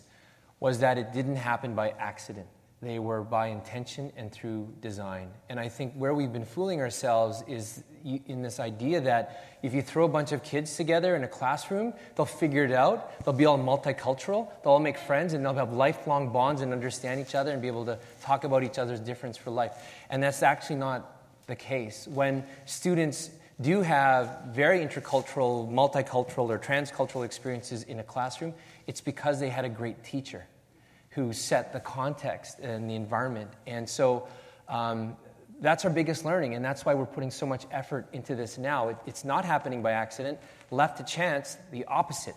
was that it didn't happen by accident. They were by intention and through design. And I think where we've been fooling ourselves is in this idea that if you throw a bunch of kids together in a classroom, they'll figure it out. They'll be all multicultural. They'll all make friends, and they'll have lifelong bonds and understand each other and be able to talk about each other's difference for life. And that's actually not the case. When students do have very intercultural, multicultural, or transcultural experiences in a classroom, it's because they had a great teacher who set the context and the environment. And so that's our biggest learning, and that's why we're putting so much effort into this now. It's not happening by accident. Left to chance, the opposite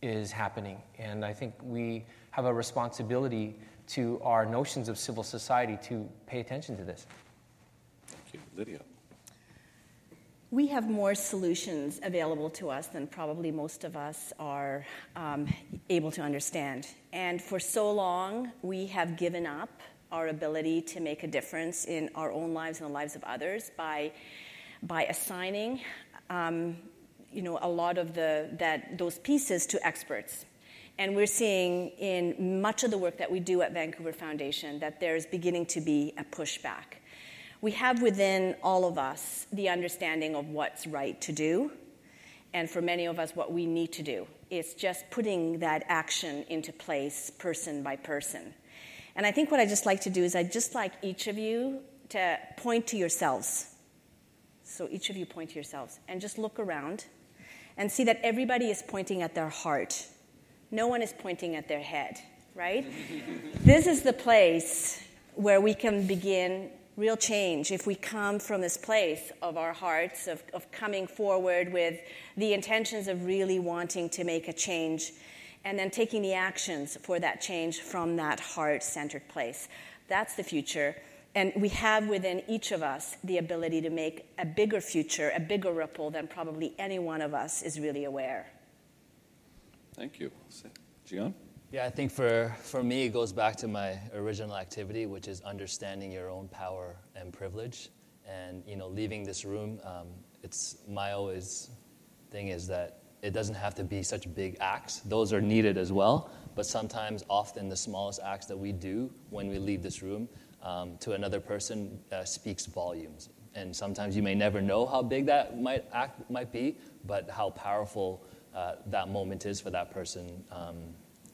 is happening. And I think we have a responsibility to our notions of civil society to pay attention to this. Thank you. Lydia. We have more solutions available to us than probably most of us are able to understand. And for so long, we have given up our ability to make a difference in our own lives and the lives of others by assigning, a lot of those pieces to experts. And we're seeing in much of the work that we do at Vancouver Foundation that there's beginning to be a pushback. We have within all of us the understanding of what's right to do, and for many of us, what we need to do. It's just putting that action into place person by person. And I think what I'd just like to do is I'd just like each of you to point to yourselves. So each of you point to yourselves and just look around and see that everybody is pointing at their heart. No one is pointing at their head, right? This is the place where we can begin real change if we come from this place of our hearts, of coming forward with the intentions of really wanting to make a change, and then taking the actions for that change from that heart-centered place. That's the future. And we have within each of us the ability to make a bigger future, a bigger ripple than probably any one of us is really aware. Thank you. Gian? Yeah, I think for me, it goes back to my original activity, which is understanding your own power and privilege. And, leaving this room, my always thing is that it doesn't have to be such big acts. Those are needed as well. But sometimes, often, the smallest acts that we do when we leave this room to another person speaks volumes. And sometimes you may never know how big that might be, but how powerful that moment is for that person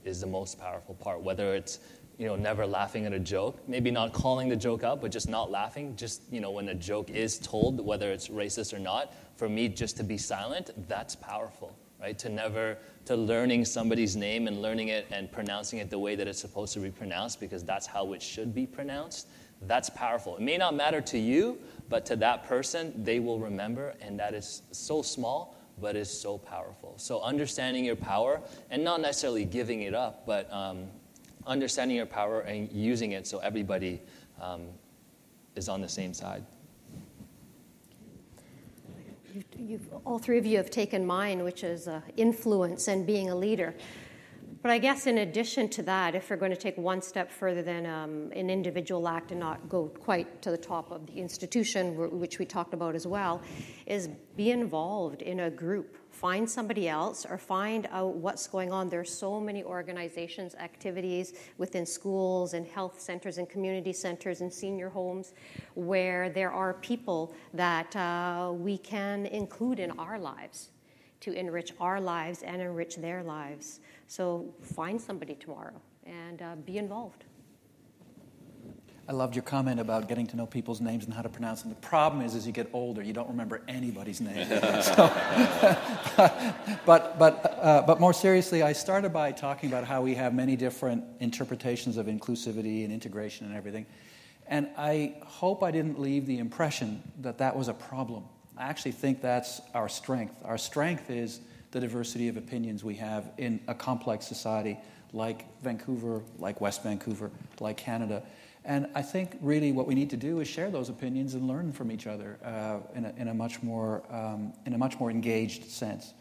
is the most powerful part. Whether it's never laughing at a joke, maybe not calling the joke out, but just not laughing. Just when a joke is told, whether it's racist or not, for me, just to be silent, that's powerful, right? To learning somebody's name and learning it and pronouncing it the way that it's supposed to be pronounced, because that's how it should be pronounced. That's powerful. It may not matter to you, but to that person, they will remember, and that is so small, but is so powerful. So understanding your power, and not necessarily giving it up, but understanding your power and using it so everybody is on the same side. All three of you have taken mine, which is influence and being a leader. But I guess in addition to that, if we're going to take one step further than an individual act and not go quite to the top of the institution, which we talked about as well, is be involved in a group. Find somebody else or find out what's going on. There's so many organizations, activities within schools and health centers and community centers and senior homes where there are people that we can include in our lives to enrich our lives and enrich their lives. So find somebody tomorrow and be involved. I loved your comment about getting to know people's names and how to pronounce them. The problem is, as you get older, you don't remember anybody's name. But more seriously, I started by talking about how we have many different interpretations of inclusivity and integration and everything. And I hope I didn't leave the impression that that was a problem. I actually think that's our strength. Our strength is the diversity of opinions we have in a complex society like Vancouver, like West Vancouver, like Canada. And I think really what we need to do is share those opinions and learn from each other in a much more engaged sense.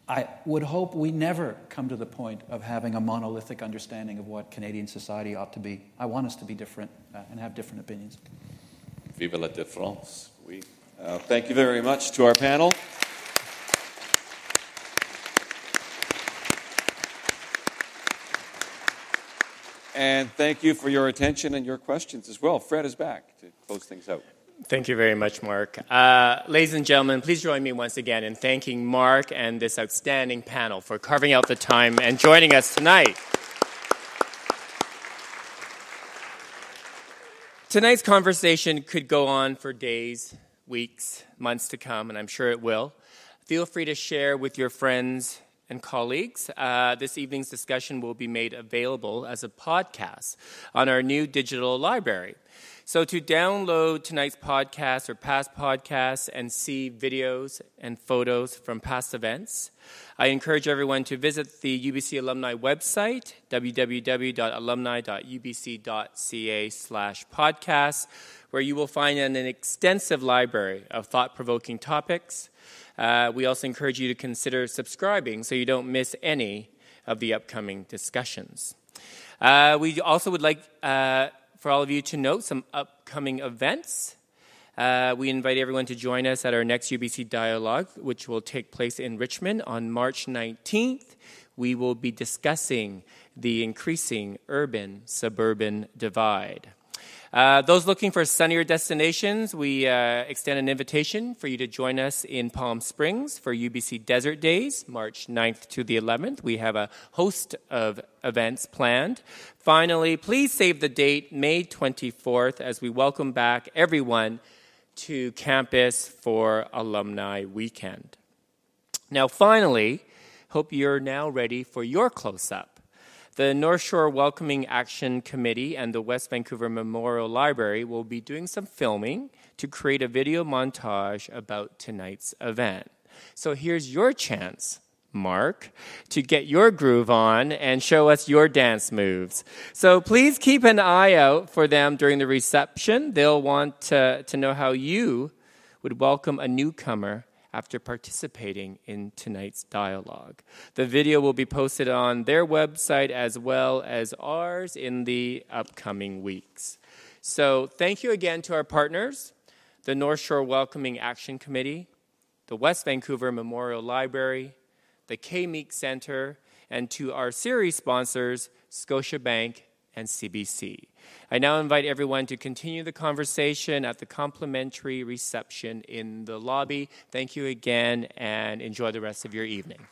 I would hope we never come to the point of having a monolithic understanding of what Canadian society ought to be. I want us to be different and have different opinions. Vive la différence. Oui. Thank you very much to our panel. And thank you for your attention and your questions as well. Fred is back to close things out. Thank you very much, Mark. Ladies and gentlemen, please join me once again in thanking Mark and this outstanding panel for carving out the time and joining us tonight. Tonight's conversation could go on for days, weeks, months to come, and I'm sure it will. Feel free to share with your friends and colleagues. This evening's discussion will be made available as a podcast on our new digital library. So to download tonight's podcast or past podcasts and see videos and photos from past events, I encourage everyone to visit the UBC Alumni website, www.alumni.ubc.ca/podcasts, where you will find an extensive library of thought-provoking topics. We also encourage you to consider subscribing so you don't miss any of the upcoming discussions. We also would like for all of you to note some upcoming events. We invite everyone to join us at our next UBC Dialogue, which will take place in Richmond on March 19th. We will be discussing the increasing urban-suburban divide. Those looking for sunnier destinations, we extend an invitation for you to join us in Palm Springs for UBC Desert Days, March 9th to the 11th. We have a host of events planned. Finally, please save the date, May 24th, as we welcome back everyone to campus for Alumni Weekend. Now, finally, hope you're now ready for your close-up. The North Shore Welcoming Action Committee and the West Vancouver Memorial Library will be doing some filming to create a video montage about tonight's event. So here's your chance, Mark, to get your groove on and show us your dance moves. So please keep an eye out for them during the reception. They'll want to know how you would welcome a newcomer after participating in tonight's dialogue. The video will be posted on their website as well as ours in the upcoming weeks. So thank you again to our partners, the North Shore Welcoming Action Committee, the West Vancouver Memorial Library, the Kay Meek Centre, and to our series sponsors, Scotiabank and CBC. I now invite everyone to continue the conversation at the complimentary reception in the lobby. Thank you again, and enjoy the rest of your evening.